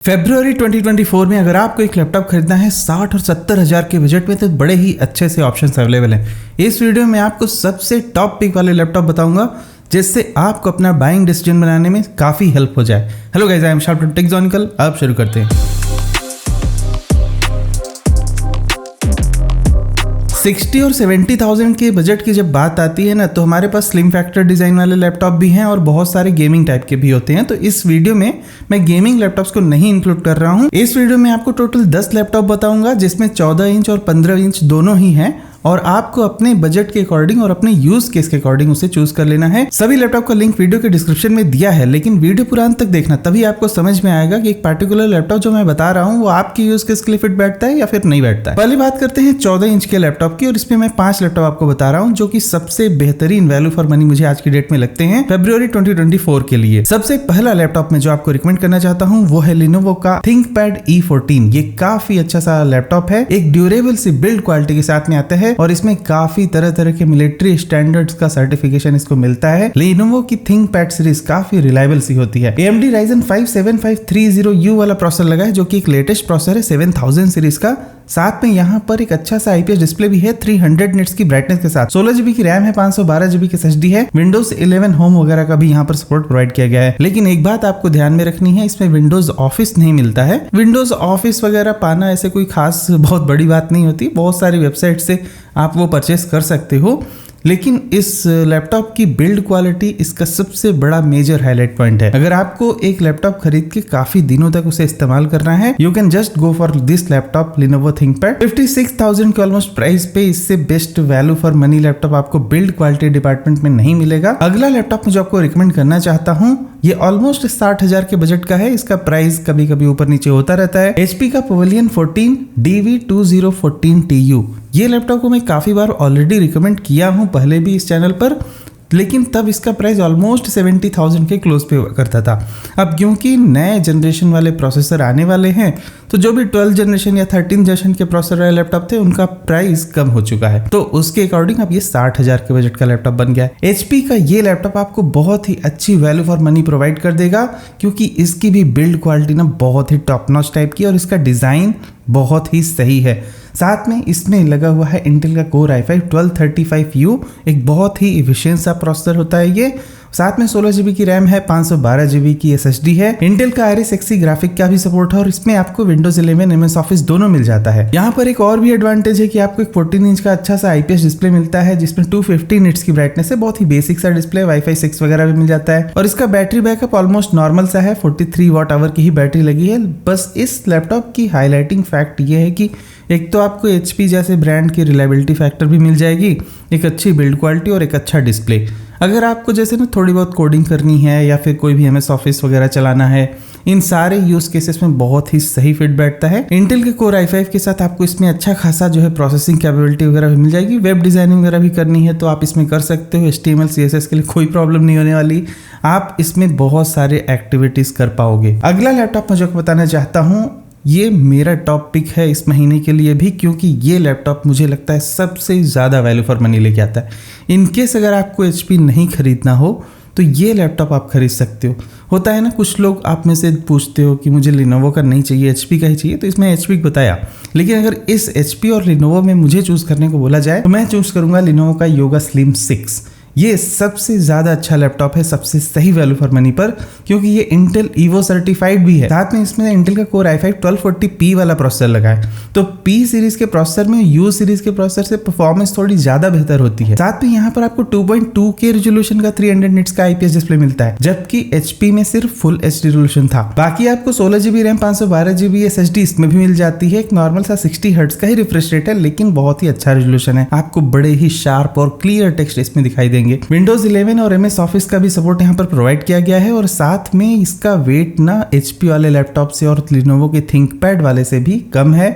फरवरी 2024 में अगर आपको एक लैपटॉप खरीदना है 60 और 70 हज़ार के बजट में तो बड़े ही अच्छे से ऑप्शंस अवेलेबल हैं। इस वीडियो में आपको सबसे टॉप पिक वाले लैपटॉप बताऊंगा जिससे आपको अपना बाइंग डिसीजन बनाने में काफ़ी हेल्प हो जाए। Hello guys, I am Sharp from Techzonical. अब शुरू करते हैं। 60 और 70,000 के बजट की जब बात आती है ना, तो हमारे पास स्लिम फैक्टर डिज़ाइन वाले लैपटॉप भी हैं और बहुत सारे गेमिंग टाइप के भी होते हैं। तो इस वीडियो में मैं गेमिंग लैपटॉप्स को नहीं इंक्लूड कर रहा हूँ। इस वीडियो में आपको टोटल 10 लैपटॉप बताऊंगा जिसमें 14 इंच और 15 इंच दोनों ही हैं और आपको अपने बजट के अकॉर्डिंग और अपने यूज केस के अकॉर्डिंग उसे चूज कर लेना है। सभी लैपटॉप का लिंक वीडियो के डिस्क्रिप्शन में दिया है, लेकिन वीडियो पूरा अंत तक देखना, तभी आपको समझ में आएगा कि एक पर्टिकुलर लैपटॉप जो मैं बता रहा हूँ वो आपके यूज केस के लिए फिट बैठता है या फिर नहीं बैठता है। पहले बात करते हैं 14 इंच के लैपटॉप की, और इसमें मैं 5 लैपटॉप आपको बता रहा हूँ जो कि सबसे बेहतरीन वैल्यू फॉर मनी मुझे आज की डेट में लगते हैं फरवरी 2024 के लिए। सबसे पहला लैपटॉप में जो आपको रिकमेंड करना चाहता हूँ वो है लिनोवो का थिंकपैड E14। ये काफी अच्छा सा लैपटॉप है, एक ड्यूरेबल सी बिल्ड क्वालिटी के साथ में आता है और इसमें काफी तरह तरह के मिलिट्री स्टैंडर्ड्स का सर्टिफिकेशन इसको मिलता है। Lenovo की थिंकपैड सीरीज काफी रिलायबल सी होती है। AMD Ryzen 5 7530U वाला प्रोसेसर लगा है जो कि एक लेटेस्ट प्रोसेसर है 7000 सीरीज का। साथ में यहाँ पर एक अच्छा सा IPS डिस्प्ले भी है 300 निट्स की ब्राइटनेस के साथ। 16 GB की रैम है, 512 GB की SSD है। Windows 11 होम वगैरह का भी यहाँ पर सपोर्ट प्रोवाइड किया गया है। लेकिन एक बात आपको ध्यान में रखनी है, इसमें विंडोज ऑफिस नहीं मिलता है। विंडोज ऑफिस वगैरह पाना ऐसे कोई खास बहुत बड़ी बात नहीं होती, बहुत सारी वेबसाइट से आप वो परचेस कर सकते हो। लेकिन इस लैपटॉप की बिल्ड क्वालिटी इसका सबसे बड़ा मेजर हाईलाइट पॉइंट है। अगर आपको एक लैपटॉप खरीद के काफी दिनों तक उसे इस्तेमाल करना है, you can just go for this laptop Lenovo ThinkPad। 56,000 के ऑलमोस्ट प्राइस पे इससे best value for money laptop आपको बिल्ड क्वालिटी डिपार्टमेंट में नहीं मिलेगा। अगला लैपटॉप में जो आपको रिकमेंड करना चाहता हूँ ये ऑलमोस्ट 60,000 के बजट का है। इसका प्राइस कभी कभी ऊपर नीचे होता रहता है। HP का Pavilion 14 DV2014TU। ये लैपटॉप को मैं काफी बार ऑलरेडी रिकमेंड किया हूँ पहले भी इस चैनल पर, लेकिन तब इसका प्राइस ऑलमोस्ट 70,000 के क्लोज पे हुआ करता था। अब क्योंकि नए जनरेशन वाले प्रोसेसर आने वाले हैं तो जो भी 12 जनरेशन या 13 जनरेशन के प्रोसेसर वाले लैपटॉप थे उनका प्राइस कम हो चुका है, तो उसके अकॉर्डिंग अब ये 60,000 के बजट का लैपटॉप बन गया है। HP का ये लैपटॉप आपको बहुत ही अच्छी वैल्यू फॉर मनी प्रोवाइड कर देगा क्योंकि इसकी भी बिल्ड क्वालिटी ना बहुत ही टॉप नॉच टाइप की और इसका डिजाइन बहुत ही सही है। साथ में इसमें लगा हुआ है इंटेल का कोर i5 1235U, एक बहुत ही इफिशिएंट सा प्रोसेसर होता है ये। साथ में 16 GB की रैम है, 512 GB की SSD है। इंटेल का Iris Xe ग्राफिक का भी सपोर्ट है और इसमें आपको Windows 11 MS Office दोनों मिल जाता है। यहाँ पर एक और भी एडवांटेज है कि आपको एक 14 इंच का अच्छा सा IPS डिस्प्ले मिलता है जिसमें 250 निट्स की ब्राइटनेस है, बहुत ही बेसिक सा डिस्प्ले। Wi-Fi 6 वगैरह भी मिल जाता है और इसका बैटरी बैकअप ऑलमोस्ट नॉर्मल सा है, 43 Wh की ही बैटरी लगी है। बस इस लैपटॉप की हाईलाइटिंग फैक्ट ये है कि एक तो आपको HP जैसे ब्रांड की रिलायबिलिटी फैक्टर भी मिल जाएगी, एक अच्छी बिल्ड क्वालिटी और एक अच्छा डिस्प्ले। अगर आपको जैसे ना थोड़ी बहुत कोडिंग करनी है या फिर कोई भी MS ऑफिस वगैरह चलाना है, इन सारे यूज केसेस में बहुत ही सही फिट बैठता है। इंटेल के कोर i5 के साथ आपको इसमें अच्छा खासा जो है प्रोसेसिंग कैपेबिलिटी वगैरह भी मिल जाएगी। वेब डिजाइनिंग वगैरह भी करनी है तो आप इसमें कर सकते हो। HTML CSS के लिए कोई प्रॉब्लम नहीं होने वाली, आप इसमें बहुत सारे एक्टिविटीज कर पाओगे। अगला लैपटॉप मैं जो बताना चाहता हूँ ये मेरा टॉप पिक है इस महीने के लिए भी, क्योंकि ये लैपटॉप मुझे लगता है सबसे ज़्यादा वैल्यू फॉर मनी लेके आता है। इनकेस अगर आपको HP नहीं खरीदना हो तो ये लैपटॉप आप खरीद सकते हो। होता है ना, कुछ लोग आप में से पूछते हो कि मुझे Lenovo का नहीं चाहिए, HP का ही चाहिए, तो इसमें HP बताया। लेकिन अगर इस HP और Lenovo में मुझे चूज़ करने को बोला जाए तो मैं चूज़ करूँगा Lenovo का Yoga Slim 6। ये सबसे ज़्यादा अच्छा लैपटॉप है सबसे सही वैल्यू फॉर मनी पर, क्योंकि ये इंटेल Evo सर्टिफाइड भी है। साथ में इसमें इंटेल का कोर i5 1240p वाला प्रोसेसर लगा है, तो P सीरीज के प्रोसेसर में U सीरीज के प्रोसेसर से परफॉर्मेंस थोड़ी ज़्यादा बेहतर होती है। साथ में यहाँ पर आपको 2.2K रेजोल्यूशन का 300 निट्स का IPS डिस्प्ले मिलता है, जबकि HP में सिर्फ फुल HD रेजोल्यूशन था। बाकी आपको 16 GB रैम 512 GB SSD इसमें भी मिल जाती है। एक नॉर्मल सा 60 हर्ट्ज का ही रिफ्रेश रेट है, लेकिन बहुत ही अच्छा रेजोल्यूशन है। आपको बड़े ही शार्प और क्लियर टेक्स्ट इसमें दिखाई देंगे। Windows 11 और MS Office का भी सपोर्ट यहाँ पर प्रोवाइड किया गया है और साथ में इसका वेट ना HP वाले लैपटॉप से और Lenovo के ThinkPad वाले से भी कम है,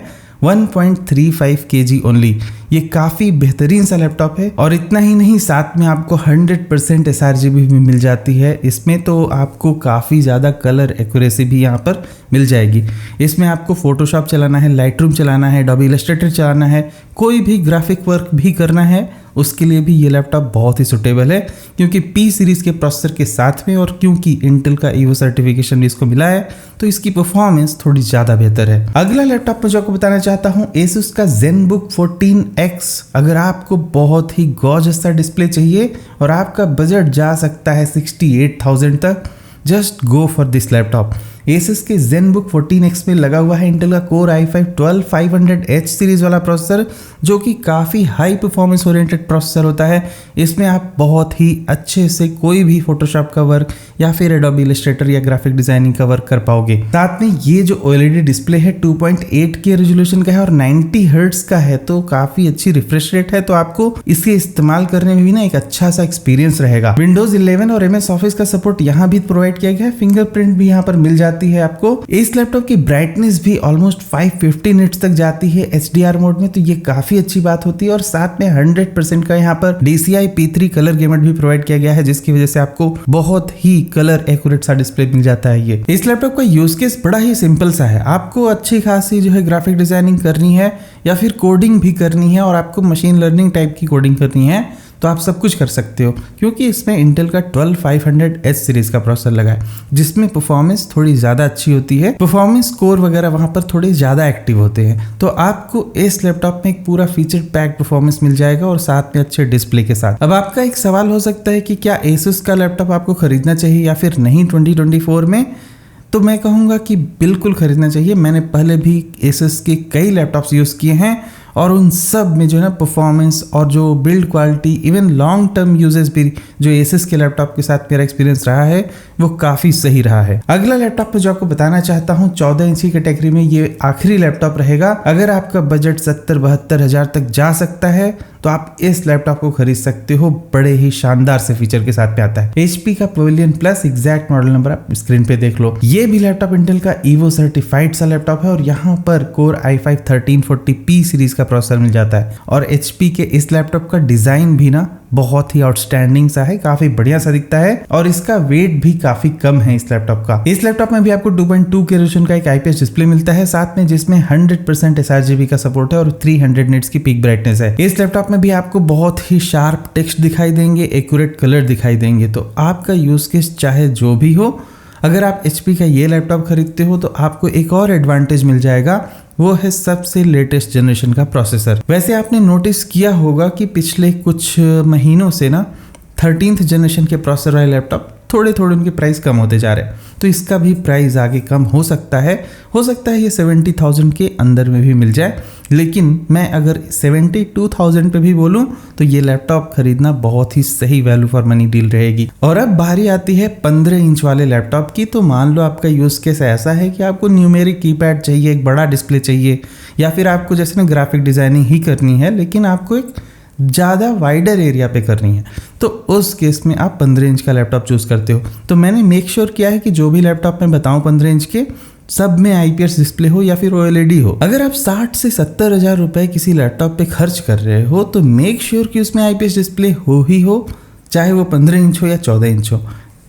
1.35 kg ओनली। ये काफ़ी बेहतरीन सा लैपटॉप है और इतना ही नहीं, साथ में आपको 100% sRGB भी मिल जाती है। इसमें तो आपको काफ़ी ज़्यादा कलर एक्यूरेसी भी यहाँ पर मिल जाएगी। इसमें आपको फोटोशॉप चलाना है, लाइटरूम चलाना है, Adobe Illustrator चलाना है, कोई भी ग्राफिक वर्क भी करना है उसके लिए भी ये लैपटॉप बहुत ही सुटेबल है, क्योंकि P सीरीज के प्रोसेसर के साथ में और क्योंकि इंटेल का ईवो सर्टिफिकेशन भी इसको मिला है तो इसकी परफॉर्मेंस थोड़ी ज़्यादा बेहतर है। अगला लैपटॉप मैं जो आपको बताना चाहता हूँ Asus का ZenBook 14X। अगर आपको बहुत ही गॉर्जियस सा डिस्प्ले चाहिए और आपका बजट जा सकता है 68,000 तक, just go for this laptop. Asus के ZenBook 14X में लगा हुआ है इंटेल का Core i5-12500H सीरीज वाला प्रोसेसर, जो कि काफ़ी हाई परफॉर्मेंस ओरिएंटेड प्रोसेसर होता है। इसमें आप बहुत ही अच्छे से कोई भी फोटोशॉप का वर्क या फिर एडोबी इलस्ट्रेटर या ग्राफिक डिजाइनिंग का वर्क कर पाओगे। साथ में ये जो OLED डिस्प्ले है 2.8K रेजोल्यूशन का है और 90 हर्ट्ज का है, तो काफ़ी अच्छी रिफ्रेश रेट है, तो आपको इसके इस्तेमाल करने में भी ना एक अच्छा सा एक्सपीरियंस रहेगा। Windows 11 और MS Office का सपोर्ट यहाँ भी प्रोवाइड किया गया है, फिंगरप्रिंट भी यहाँ पर मिल जाती है आपको। इस लैपटॉप की ब्राइटनेस भी ऑलमोस्ट 550 निट्स तक जाती है HDR मोड में, तो ये काफी अच्छी बात होती है। और साथ में 100% का यहाँ पर DCI P3 कलर गेमट भी प्रोवाइड किया गया है, जिसकी वजह से आपको बहुत ही कलर एक्यूरेट सा डिस्प्ले मिल जाता है। ये इस लैपटॉप का यूज केस बड़ा ही सिंपल सा है। आपको अच्छी खासी जो है ग्राफिक डिजाइनिंग करनी है या फिर कोडिंग भी करनी है और आपको मशीन लर्निंग टाइप की कोडिंग करनी है, तो आप सब कुछ कर सकते हो, क्योंकि इसमें इंटेल का 12500H सीरीज का प्रोसेसर लगा है, जिसमें परफॉर्मेंस थोड़ी ज़्यादा अच्छी होती है। परफॉर्मेंस कोर वगैरह वहाँ पर थोड़े ज़्यादा एक्टिव होते हैं, तो आपको इस लैपटॉप में एक पूरा फीचर पैक परफॉर्मेंस मिल जाएगा और साथ में अच्छे डिस्प्ले के साथ। अब आपका एक सवाल हो सकता है कि क्या Asus का लैपटॉप आपको खरीदना चाहिए या फिर नहीं 2024 में? तो मैं कहूँगा कि बिल्कुल खरीदना चाहिए। मैंने पहले भी Asus के कई लैपटॉप्स यूज़ किए हैं और उन सब में जो है ना परफॉर्मेंस और जो build quality, even long term uses भी जो Asus के लैपटॉप के साथ मेरा एक्सपीरियंस रहा है वो काफ़ी सही रहा है। अगला लैपटॉप मैं जो आपको बताना चाहता हूँ 14 इंच की कैटेगरी में ये आखिरी लैपटॉप रहेगा। अगर आपका बजट 70-72 हज़ार तक जा सकता है तो आप इस लैपटॉप को खरीद सकते हो। बड़े ही शानदार से फीचर के साथ में आता है। HP का Pavilion Plus, exact model number आप स्क्रीन पे देख लो। ये भी लैपटॉप इंटेल का ईवो सर्टिफाइड सा लैपटॉप है और यहाँ पर Core i5-1340P सीरीज का प्रोसेसर मिल जाता है। और HP के इस लैपटॉप का डिजाइन भी ना बहुत ही आउटस्टैंडिंग सा है, काफी बढ़िया सा दिखता है और इसका वेट भी काफी कम है इस लैपटॉप का। इस लैपटॉप में भी आपको 2.2K रेजोल्यूशन का एक IPS डिस्प्ले मिलता है, साथ में जिसमें 100% sRGB का सपोर्ट है और 300 निट्स की पीक ब्राइटनेस है। इस लैपटॉप में भी आपको बहुत ही शार्प टेक्स्ट दिखाई देंगे, एक्यूरेट कलर दिखाई देंगे। तो आपका यूज केस चाहे जो भी हो, अगर आप HP का ये लैपटॉप खरीदते हो तो आपको एक और एडवांटेज मिल जाएगा, वो है सबसे लेटेस्ट जनरेशन का प्रोसेसर। वैसे आपने नोटिस किया होगा कि पिछले कुछ महीनों से ना 13th जनरेशन के प्रोसेसर वाले लैपटॉप थोड़े थोड़े उनके प्राइस कम होते जा रहे हैं, तो इसका भी प्राइस आगे कम हो सकता है ये 70,000 के अंदर में भी मिल जाए। लेकिन मैं अगर 72,000 पे भी बोलूं तो ये लैपटॉप खरीदना बहुत ही सही वैल्यू फॉर मनी डील रहेगी। और अब बारी आती है 15 इंच वाले लैपटॉप की। तो मान लो आपका यूज केस ऐसा है कि आपको न्यूमेरिक कीपैड चाहिए, एक बड़ा डिस्प्ले चाहिए, या फिर आपको जैसे ना ग्राफिक डिजाइनिंग ही करनी है लेकिन आपको एक ज़्यादा वाइडर एरिया पे करनी है, तो उस केस में आप 15 इंच का लैपटॉप चूज़ करते हो। तो मैंने मेक श्योर किया है कि जो भी लैपटॉप मैं बताऊं 15 इंच के, सब में IPS डिस्प्ले हो या फिर OLED हो। अगर आप 60 से 70 हज़ार रुपए किसी लैपटॉप पे खर्च कर रहे हो तो मेक श्योर कि उसमें IPS डिस्प्ले हो ही हो, चाहे वो 15 इंच हो या 14 इंच हो।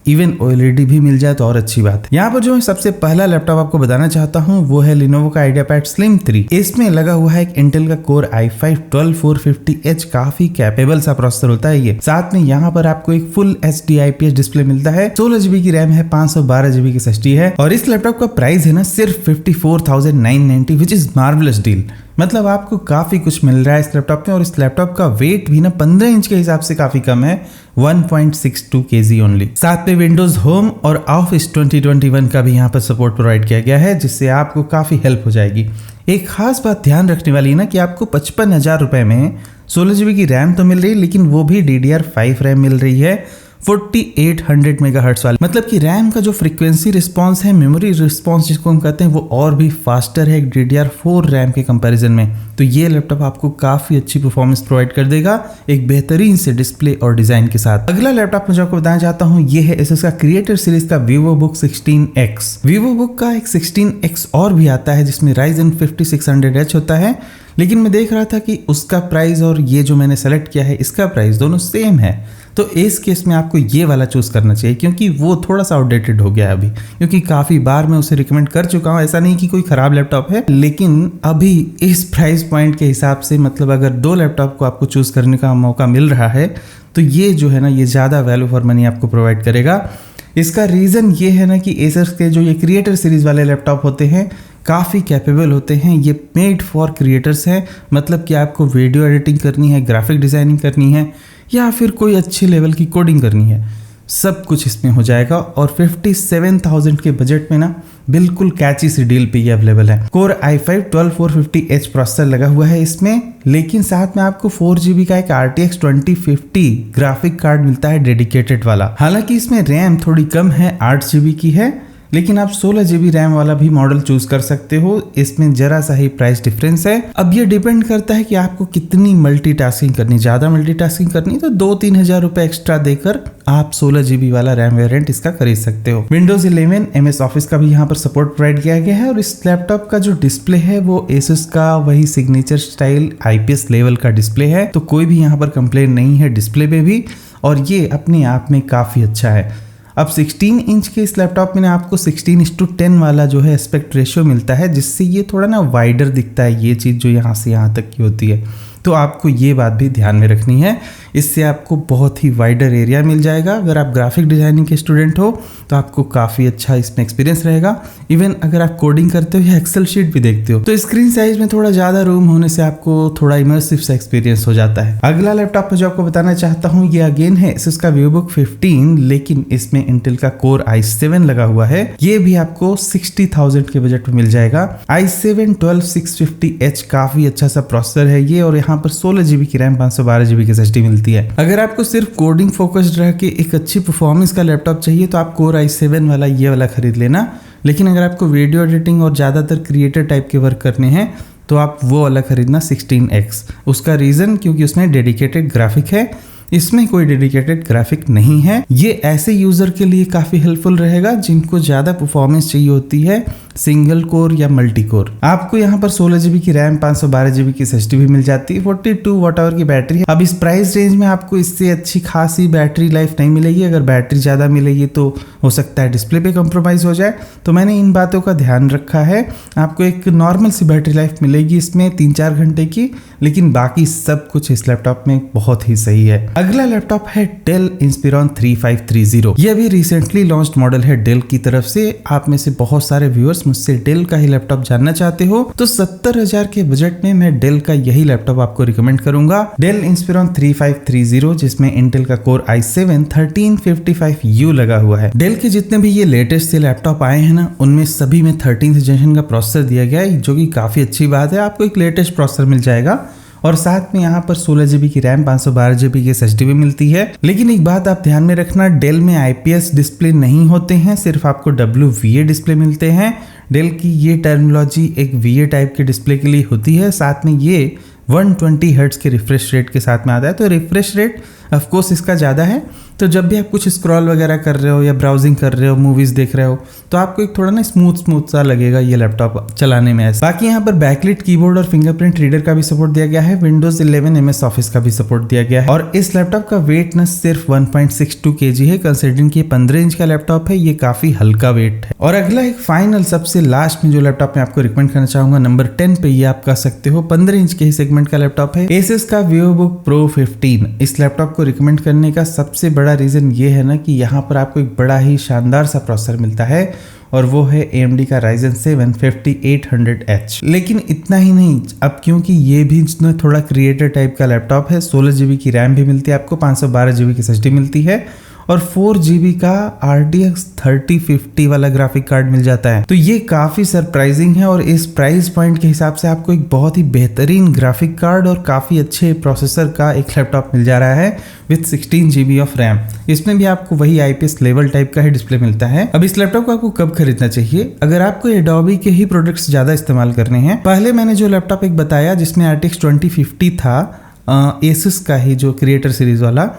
इवन OLED भी मिल जाए तो और अच्छी बात है। यहाँ पर जो सबसे पहला लैपटॉप आपको बताना चाहता हूँ वो है Lenovo का IdeaPad Slim 3। इसमें लगा हुआ है एक इंटेल का Core i5-12450H, काफी कैपेबल सा प्रोसेसर होता है ये। साथ में यहाँ पर आपको एक फुल HD IPS डिस्प्ले मिलता है, 16GB की रैम है, 512GB की SSD है और इस लैपटॉप का प्राइस है ना सिर्फ 54,990, विच इज मार्वलस डील। मतलब आपको काफी कुछ मिल रहा है इस लैपटॉप में। और इस लैपटॉप का वेट भी ना 15 इंच के हिसाब से काफी कम है, 1.62 kg ओनली। साथ में विंडोज होम और ऑफिस 2021 का भी यहाँ पर सपोर्ट प्रोवाइड किया गया है, जिससे आपको काफी हेल्प हो जाएगी। एक खास बात ध्यान रखने वाली है ना कि आपको 55,000 रुपए में 16GB की रैम तो मिल रही है, लेकिन वो भी DDR5 रैम मिल रही है 4800 मेगाहर्ट्ज वाली। मतलब कि रैम का जो फ्रीक्वेंसी रिस्पांस है, मेमोरी रिस्पांस जिसको हम कहते हैं, वो और भी फास्टर है DDR4 रैम के कंपैरिजन में। तो ये लैपटॉप आपको काफी अच्छी परफॉर्मेंस प्रोवाइड कर देगा एक बेहतरीन से डिस्प्ले और डिजाइन के साथ। अगला लैपटॉप मैं जो आपको बताना चाहता हूँ ये है Asus का क्रिएटर सीरीज का VivoBook 16X। VivoBook का एक 16X और भी आता है जिसमें Ryzen 5600H होता है, लेकिन मैं देख रहा था कि उसका प्राइस और ये जो मैंने सेलेक्ट किया है इसका प्राइस दोनों सेम है। तो इस केस में आपको ये वाला चूज़ करना चाहिए, क्योंकि वो थोड़ा सा आउटडेटेड हो गया है अभी, क्योंकि काफ़ी बार मैं उसे रिकमेंड कर चुका हूँ। ऐसा नहीं कि कोई ख़राब लैपटॉप है, लेकिन अभी इस प्राइस पॉइंट के हिसाब से, मतलब अगर 2 लैपटॉप को आपको चूज़ करने का मौका मिल रहा है तो ये जो है ना, ये ज़्यादा वैल्यू फॉर मनी आपको प्रोवाइड करेगा। इसका रीज़न ये है ना कि एसर्स के जो ये क्रिएटर सीरीज़ वाले लैपटॉप होते हैं काफ़ी कैपेबल होते हैं। ये मेड फॉर क्रिएटर्स हैं, मतलब कि आपको वीडियो एडिटिंग करनी है, ग्राफिक डिज़ाइनिंग करनी है, या फिर कोई अच्छी लेवल की कोडिंग करनी है, सब कुछ इसमें हो जाएगा। और 57,000 के बजट में ना बिल्कुल कैची सी डील पे ये अवेलेबल है। कोर i5 12450H प्रोसेसर लगा हुआ है इसमें, लेकिन साथ में आपको 4GB का एक RTX 2050 ग्राफिक कार्ड मिलता है डेडिकेटेड वाला। हालांकि इसमें रैम थोड़ी कम है, 8GB की है, लेकिन आप 16GB रैम वाला भी मॉडल चूज कर सकते हो। इसमें जरा सा ही प्राइस डिफरेंस है। अब ये डिपेंड करता है कि आपको कितनी मल्टीटास्किंग करनी। ज़्यादा मल्टीटास्किंग करनी तो 2-3 हज़ार रुपए एक्स्ट्रा देकर आप 16GB वाला रैम वेरिएंट इसका खरीद सकते हो। विंडोज 11 MS ऑफिस का भी यहाँ पर सपोर्ट प्रोवाइड किया गया है। और इस लैपटॉप का जो डिस्प्ले है वो एसुस का वही सिग्नेचर स्टाइल IPS लेवल का डिस्प्ले है, तो कोई भी यहाँ पर कंप्लेन नहीं है डिस्प्ले पे भी, और ये अपने आप में काफ़ी अच्छा है। अब 16 इंच के इस लैपटॉप में ना आपको 16:10 वाला जो है एस्पेक्ट रेशियो मिलता है, जिससे ये थोड़ा ना वाइडर दिखता है, ये चीज़ जो यहाँ से यहाँ तक की होती है। तो आपको ये बात भी ध्यान में रखनी है, इससे आपको बहुत ही वाइडर एरिया मिल जाएगा। अगर आप ग्राफिक डिज़ाइनिंग के स्टूडेंट हो तो आपको काफ़ी अच्छा इसमें एक्सपीरियंस रहेगा। इवन अगर आप कोडिंग करते हो या एक्सेल शीट भी देखते हो तो स्क्रीन साइज में थोड़ा ज़्यादा रूम होने से आपको थोड़ा इमर्सिव सा एक्सपीरियंस हो जाता है। अगला लैपटॉप जो आपको बताना चाहता हूँ ये अगेन है इसका VivoBook 15, लेकिन इसमें इंटेल का कोर i7 लगा हुआ है। ये भी आपको 60,000 के बजट में मिल जाएगा। i7 12650H काफ़ी अच्छा सा प्रोसेसर है ये, और यहाँ पर 16GB की रैम 512GB की SSD मिलती है। अगर आपको सिर्फ कोडिंग फोकस्ड रह के एक अच्छी परफॉर्मेंस का लैपटॉप चाहिए तो आप कोर i7 वाला ये वाला खरीद लेना, लेकिन अगर आपको वीडियो एडिटिंग और ज़्यादातर क्रिएटर टाइप के वर्क करने हैं तो आप वो वाला खरीदना 16X। उसका रीज़न क्योंकि उसमें डेडिकेटेड ग्राफिक है, इसमें कोई डेडिकेटेड ग्राफिक नहीं है। ये ऐसे यूजर के लिए काफी हेल्पफुल रहेगा जिनको ज्यादा परफॉर्मेंस चाहिए होती है, सिंगल कोर या मल्टी कोर। आपको यहाँ पर 16GB की रैम 512GB की SSD भी मिल जाती है, 42 वॉट आवर की बैटरी है। अब इस प्राइस रेंज में आपको इससे अच्छी खासी बैटरी लाइफ नहीं मिलेगी। अगर बैटरी ज्यादा मिलेगी तो हो सकता है डिस्प्ले पे कॉम्प्रोमाइज हो जाए, तो मैंने इन बातों का ध्यान रखा है। आपको एक नॉर्मल सी बैटरी लाइफ मिलेगी इसमें 3-4 घंटे की, लेकिन बाकी सब कुछ इस लैपटॉप में बहुत ही सही है। अगला लैपटॉप है डेल इंस्पिरॉन 3530। यह भी रिसेंटली लॉन्च्ड मॉडल है डेल की तरफ से। आप में से बहुत सारे व्यूअर्स मुझसे डेल का ही लैपटॉप जानना चाहते हो तो 70,000 के बजट में मैं डेल का यही लैपटॉप आपको रिकमेंड करूंगा। डेल इंस्पिरॉन 3530 जिसमें इंटेल का कोर i7 1355U लगा हुआ है। डेल के जितने भी ये लेटेस्ट से लैपटॉप आए हैं ना, उनमें सभी में 13th जनरेशन का प्रोसेसर दिया गया है, जो कि काफी अच्छी बात है। आपको एक लेटेस्ट प्रोसेसर मिल जाएगा और साथ में यहाँ पर 16GB की रैम 512GB की SSD भी मिलती है। लेकिन एक बात आप ध्यान में रखना, डेल में IPS डिस्प्ले नहीं होते हैं, सिर्फ आपको WVA डिस्प्ले मिलते हैं। डेल की ये टर्मिनोलॉजी एक VA टाइप के डिस्प्ले के लिए होती है। साथ में ये 120 हर्ट्ज के रिफ्रेश रेट के साथ में आता है, तो रिफ्रेश रेट ऑफ कोर्स इसका ज़्यादा है। तो जब भी आप कुछ स्क्रॉल वगैरह कर रहे हो या ब्राउजिंग कर रहे हो, मूवीज देख रहे हो, तो आपको एक थोड़ा ना स्मूथ सा लगेगा ये लैपटॉप चलाने में। बाकी यहाँ पर बैकलिट कीबोर्ड और फिंगरप्रिंट रीडर का भी सपोर्ट दिया गया है। विंडोज 11 MS ऑफिस का भी सपोर्ट दिया गया है। और इस लैपटॉप का वेट न सिर्फ 1.62 kg है, कंसिडरिंग कि 15 इंच का लैपटॉप है, ये काफी हल्का वेट है। और अगला एक फाइनल सबसे लास्ट में जो लैपटॉप मैं आपको रिकमेंड करना चाहूंगा, नंबर 10 पे ये आप कह सकते हो 15 इंच के ही सेगमेंट का लैपटॉप है, एसस का VivoBook Pro 15। इस लैपटॉप को रिकमेंड करने का सबसे बड़ा रीजन ये है ना कि यहाँ पर आपको एक बड़ा ही शानदार सा प्रोसेसर मिलता है, और वो है AMD का Ryzen 7 5800H। लेकिन इतना ही नहीं, अब क्योंकि ये भी थोड़ा क्रिएटर टाइप का लैपटॉप है, 16GB की रैम भी मिलती है आपको, 512GB की SSD मिलती है, और 4GB का RTX 3050 वाला ग्राफिक कार्ड मिल जाता है। तो ये काफी सरप्राइजिंग है, और इस प्राइस पॉइंट के हिसाब से आपको एक बहुत ही बेहतरीन ग्राफिक कार्ड और काफी अच्छे प्रोसेसर का एक लैपटॉप मिल जा रहा है विद 16GB ऑफ रैम। इसमें भी आपको वही IPS लेवल टाइप का ही डिस्प्ले मिलता है। अब इस लैपटॉप को आपको कब खरीदना चाहिए? अगर आपको एडोबी के ही प्रोडक्ट्स ज्यादा इस्तेमाल करने हैं। पहले मैंने जो लैपटॉप एक बताया जिसमें RTX 2050 था, एसुस का ही जो क्रिएटर सीरीज वाला,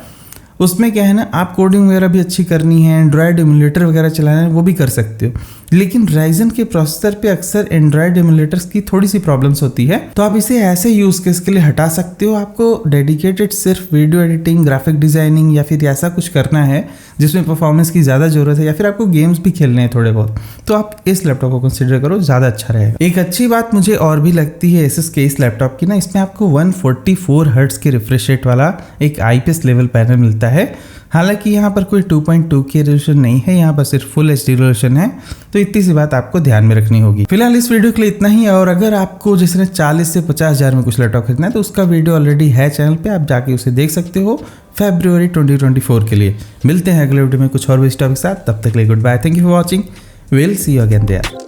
उसमें क्या है ना, आप कोडिंग वगैरह भी अच्छी करनी है, एंड्रॉयड एमुलेटर वगैरह चलाना है, वो भी कर सकते हो। लेकिन राइजन के प्रोसेसर पे अक्सर एंड्रॉयड एमुलेटर्स की थोड़ी सी प्रॉब्लम्स होती है, तो आप इसे ऐसे यूज केस के लिए हटा सकते हो। आपको डेडिकेटेड सिर्फ वीडियो एडिटिंग, ग्राफिक डिजाइनिंग या फिर ऐसा कुछ करना है जिसमें परफॉर्मेंस की ज़्यादा जरूरत है, या फिर आपको गेम्स भी खेलने हैं थोड़े बहुत, तो आप इस लैपटॉप को कंसिडर करो, ज़्यादा अच्छा रहेगा। एक अच्छी बात मुझे और भी लगती है एसएस के इस लैपटॉप की ना, इसमें आपको 144 हर्ट्ज के रिफ्रेश रेट वाला एक आईपीएस लेवल पैनल मिलता है। हालांकि यहाँ पर कोई 2.2 की रेजोल्यूशन नहीं है, यहाँ पर सिर्फ फुल एचडी रेजोल्यूशन है, तो इतनी सी बात आपको ध्यान में रखनी होगी। फिलहाल इस वीडियो के लिए इतना ही, और अगर आपको जिसने 40 से 50 हज़ार में कुछ लैपटॉप खरीदना है तो उसका वीडियो ऑलरेडी है चैनल पे, आप जाके उसे देख सकते हो फरवरी 2024 के लिए। मिलते हैं अगले वीडियो में कुछ और भी टॉपिक के साथ, तब तक के लिए goodbye, thank you for watching, will see you again there.